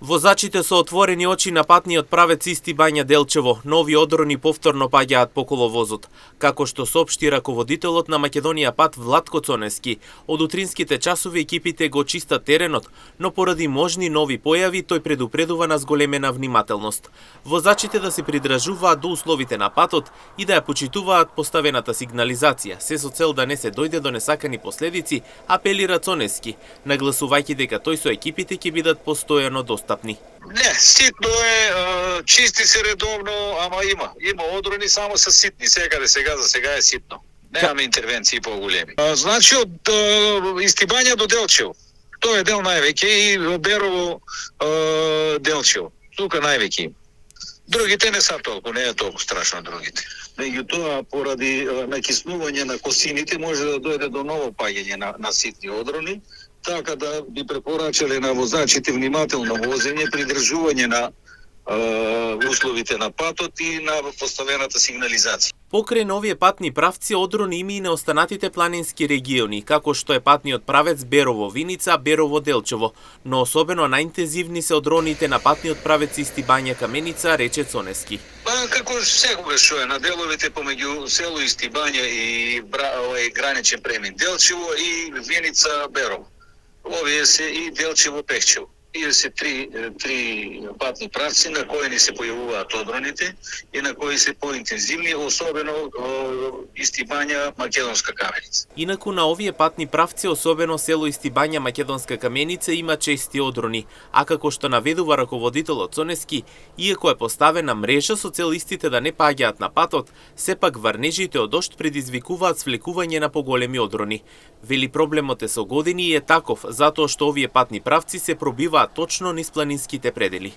Возачите со отворени очи на патниот правец Исти Бања Делчево, нови одрони повторно паѓаат по коловозот. Како што соопшти раководителот на Македонија пат Владко Цонески, од утринските часови екипите го чистат теренот, но поради можни нови појави тој предупредува на зголемена внимателност. Возачите да се придржуваат до условите на патот и да ја почитуваат поставената сигнализација, се со цел да не се дојде до несакани последици, апелира Цонески, нагласувајќи дека тој со екипите ќе бидат постојано достапни. Не, ситно е, чисти се редовно, ама има одрони, само се ситни, сега за сега е ситно. Немаме интервенции поголеми. Значи од Исти Бања до Делчево. Тој е дел највеќе и Берово Делчево. Тука највеќе има. Другите не са толку, не е толку страшно другите. Меѓутоа, поради накиснување на косините може да дојде до ново паѓање на ситни одрони, така да би препорачале на возачите внимателно возење, придржување на условите на патот и на поставената сигнализација. Покрај новие патни правци, одрони има и на останатите планински региони, како што е патниот правец Берово-Виница, Берово-Делчево, но особено најинтензивни се одроните на патниот правец Исти Бања-Каменица, рече Цонески. Како секогаш што е на деловите помеѓу село Исти Бања и граничен премин Делчево и Виница-Берово. Овие се и Делчево-Пехчево. Тие се три патни правци на кои ни се појавуваат одроните и на кои се поинтензивни, особено Исти Бања, Македонска Каменица. Инаку на овие патни правци, особено село Исти Бања, Македонска Каменица, има чести одрони, а како што наведува раководителот Цонески, иако е поставена мрежа со цел истите да не паѓаат на патот, сепак врнежите од дожд предизвикуваат свлекување на поголеми одрони. Вели проблемот е со години и е таков, затоа што овие патни правци се пробиваат точно низ планинските предели.